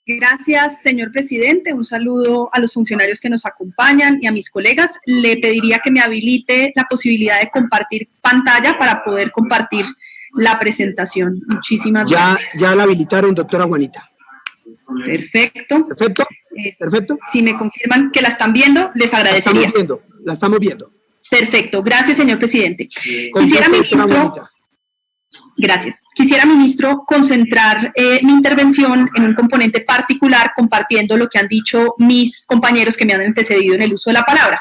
Gracias, señor presidente. Un saludo a los funcionarios que nos acompañan y a mis colegas. Le pediría que me habilite la posibilidad de compartir pantalla para poder compartir la presentación. Muchísimas gracias. Ya la habilitaron, doctora Juanita. Perfecto. Perfecto. Si me confirman que la están viendo, les agradecería. La estamos viendo. Perfecto. Gracias, señor presidente. Quisiera, ministro, concentrar mi intervención en un componente particular, compartiendo lo que han dicho mis compañeros que me han antecedido en el uso de la palabra,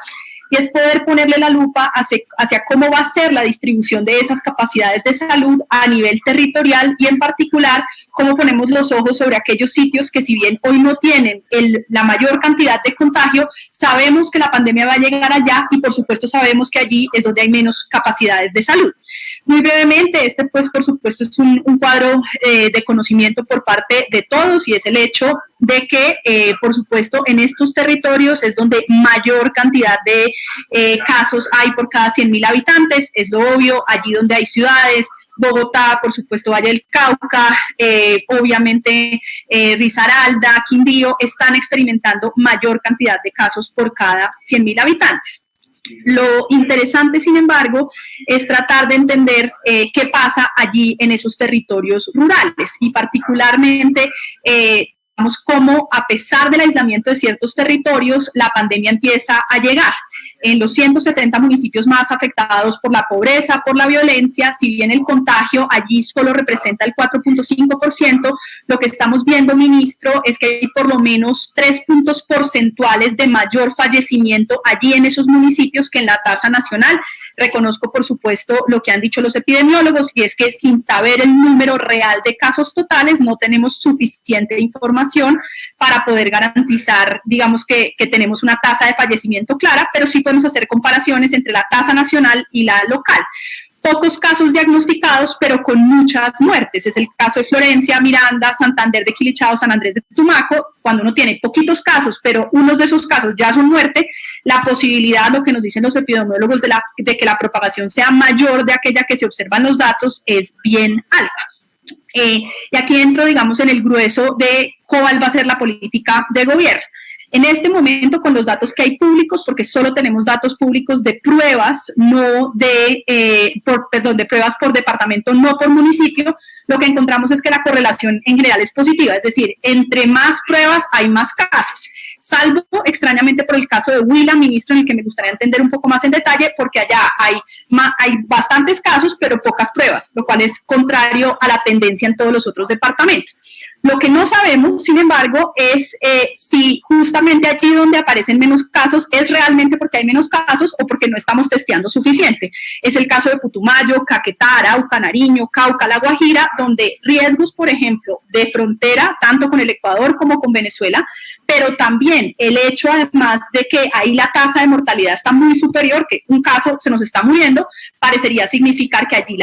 y es poder ponerle la lupa hacia cómo va a ser la distribución de esas capacidades de salud a nivel territorial y en particular cómo ponemos los ojos sobre aquellos sitios que si bien hoy no tienen la mayor cantidad de contagio, sabemos que la pandemia va a llegar allá y por supuesto sabemos que allí es donde hay menos capacidades de salud. Muy brevemente, pues por supuesto es un cuadro de conocimiento por parte de todos y es el hecho de que, por supuesto, en estos territorios es donde mayor cantidad de casos hay por cada 100.000 habitantes, es lo obvio, allí donde hay ciudades, Bogotá, por supuesto, Valle del Cauca, obviamente Risaralda, Quindío, están experimentando mayor cantidad de casos por cada 100.000 habitantes. Lo interesante, sin embargo, es tratar de entender qué pasa allí en esos territorios rurales y particularmente digamos cómo a pesar del aislamiento de ciertos territorios, la pandemia empieza a llegar. En los 170 municipios más afectados por la pobreza, por la violencia, si bien el contagio allí solo representa el 4.5%, lo que estamos viendo, ministro, es que hay por lo menos 3 puntos porcentuales de mayor fallecimiento allí en esos municipios que en la tasa nacional. Reconozco, por supuesto, lo que han dicho los epidemiólogos y es que sin saber el número real de casos totales no tenemos suficiente información para poder garantizar, digamos, que tenemos una tasa de fallecimiento clara, pero sí podemos hacer comparaciones entre la tasa nacional y la local. Pocos casos diagnosticados, pero con muchas muertes. Es el caso de Florencia, Miranda, Santander de Quilichao, San Andrés de Tumaco. Cuando uno tiene poquitos casos, pero unos de esos casos ya son muerte, la posibilidad, lo que nos dicen los epidemiólogos, de que la propagación sea mayor de aquella que se observan los datos es bien alta. Y aquí entro, digamos, en el grueso de cuál va a ser la política de gobierno. En este momento, con los datos que hay públicos, porque solo tenemos datos públicos de pruebas, de pruebas por departamento, no por municipio, lo que encontramos es que la correlación en general es positiva, es decir, entre más pruebas hay más casos, salvo extrañamente por el caso de Huila, ministro, en el que me gustaría entender un poco más en detalle, porque allá hay bastantes casos, pero pocas pruebas, lo cual es contrario a la tendencia en todos los otros departamentos. Lo que no sabemos, sin embargo, es si justamente allí donde aparecen menos casos es realmente porque hay menos casos o porque no estamos testeando suficiente. Es el caso de Putumayo, Caquetá, Arauca, Nariño, Cauca, La Guajira, donde riesgos, por ejemplo, de frontera, tanto con el Ecuador como con Venezuela, pero también el hecho, además de que ahí la tasa de mortalidad está muy superior, que un caso se nos está muriendo, parecería significar que allí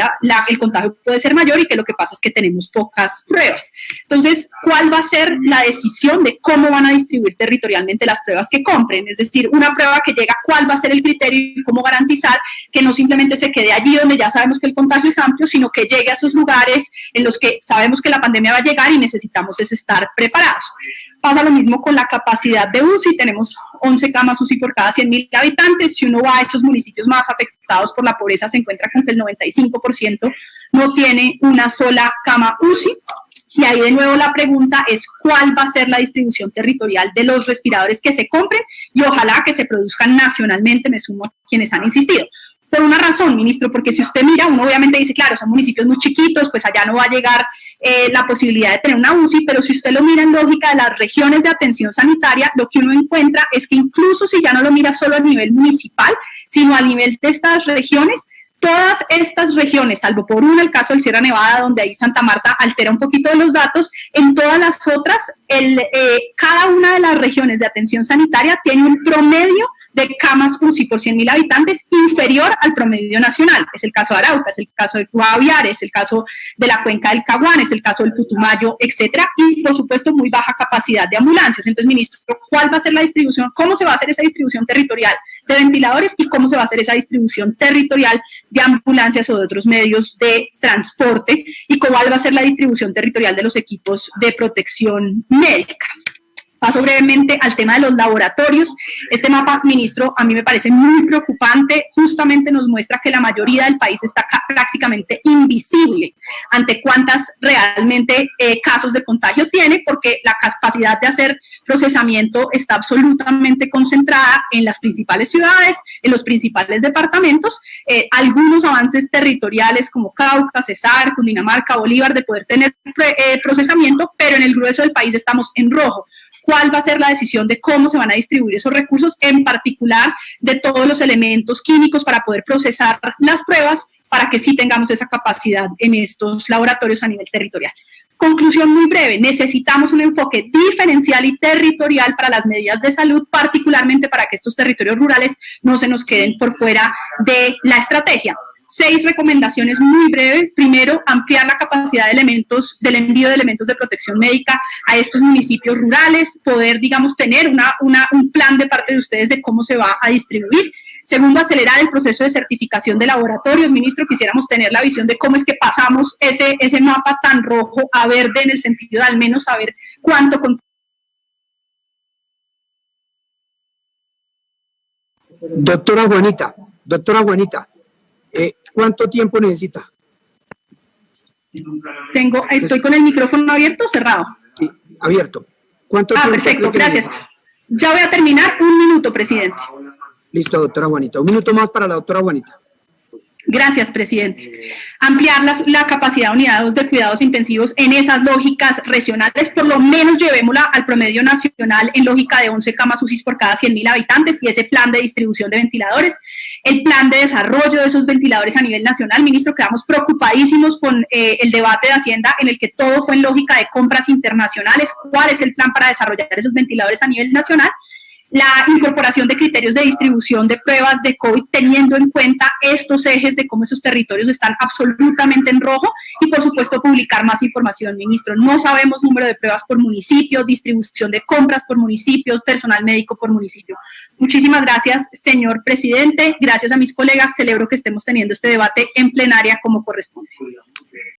el contagio puede ser mayor y que lo que pasa es que tenemos pocas pruebas. Entonces, ¿cuál va a ser la decisión de cómo van a distribuir territorialmente las pruebas que compren? Es decir, una prueba que llega, ¿cuál va a ser el criterio y cómo garantizar que no simplemente se quede allí donde ya sabemos que el contagio es amplio, sino que llegue a esos lugares en los que sabemos que la pandemia va a llegar y necesitamos estar preparados? Pasa lo mismo con la capacidad de UCI, tenemos 11 camas UCI por cada 100.000 habitantes. Si uno va a esos municipios más afectados por la pobreza, se encuentra con que el 95% no tiene una sola cama UCI. Y ahí de nuevo la pregunta es cuál va a ser la distribución territorial de los respiradores que se compren y ojalá que se produzcan nacionalmente, me sumo a quienes han insistido. Por una razón, ministro, porque si usted mira, uno obviamente dice, claro, son municipios muy chiquitos, pues allá no va a llegar la posibilidad de tener una UCI, pero si usted lo mira en lógica de las regiones de atención sanitaria, lo que uno encuentra es que incluso si ya no lo mira solo a nivel municipal, sino a nivel de estas regiones, todas estas regiones, salvo por una, el caso del Sierra Nevada, donde ahí Santa Marta altera un poquito de los datos, en todas las otras, cada una de las regiones de atención sanitaria tiene un promedio de camas UCI por 100.000 habitantes inferior al promedio nacional. Es el caso de Arauca, es el caso de Guaviare, es el caso de la cuenca del Caguán, es el caso del Putumayo, etcétera, y por supuesto muy baja capacidad de ambulancias. Entonces, ministro, ¿cuál va a ser la distribución? ¿Cómo se va a hacer esa distribución territorial de ventiladores y cómo se va a hacer esa distribución territorial de ambulancias o de otros medios de transporte? ¿Y cuál va a ser la distribución territorial de los equipos de protección médica? Paso brevemente al tema de los laboratorios. Este mapa, ministro, a mí me parece muy preocupante. Justamente nos muestra que la mayoría del país está prácticamente invisible ante cuántas realmente casos de contagio tiene, porque la capacidad de hacer procesamiento está absolutamente concentrada en las principales ciudades, en los principales departamentos. Algunos avances territoriales como Cauca, Cesar, Cundinamarca, Bolívar, de poder tener procesamiento, pero en el grueso del país estamos en rojo. ¿Cuál va a ser la decisión de cómo se van a distribuir esos recursos, en particular de todos los elementos químicos para poder procesar las pruebas, para que sí tengamos esa capacidad en estos laboratorios a nivel territorial? Conclusión muy breve: necesitamos un enfoque diferencial y territorial para las medidas de salud, particularmente para que estos territorios rurales no se nos queden por fuera de la estrategia. 6 recomendaciones muy breves. Primero, ampliar la capacidad de elementos, del envío de elementos de protección médica a estos municipios rurales, poder, digamos, tener un plan de parte de ustedes de cómo se va a distribuir. Segundo, acelerar el proceso de certificación de laboratorios. Ministro, quisiéramos tener la visión de cómo es que pasamos ese mapa tan rojo a verde, en el sentido de al menos saber cuánto. Doctora Juanita, ¿cuánto tiempo necesita? Estoy con el micrófono abierto o cerrado. Sí, abierto. ¿Cuánto tiempo? Perfecto, gracias. Ya voy a terminar. 1 minuto, presidente. Listo, doctora Juanita. 1 minuto más para la doctora Juanita. Gracias, presidente. Ampliar la capacidad de unidades de cuidados intensivos en esas lógicas regionales, por lo menos llevémosla al promedio nacional en lógica de 11 camas UCI por cada 100.000 habitantes, y ese plan de distribución de ventiladores, el plan de desarrollo de esos ventiladores a nivel nacional. Ministro, quedamos preocupadísimos con el debate de Hacienda, en el que todo fue en lógica de compras internacionales. ¿Cuál es el plan para desarrollar esos ventiladores a nivel nacional? La incorporación de criterios de distribución de pruebas de COVID, teniendo en cuenta estos ejes de cómo esos territorios están absolutamente en rojo, y por supuesto publicar más información, ministro. No sabemos número de pruebas por municipio, distribución de compras por municipios, personal médico por municipio. Muchísimas gracias, señor presidente. Gracias a mis colegas. Celebro que estemos teniendo este debate en plenaria como corresponde.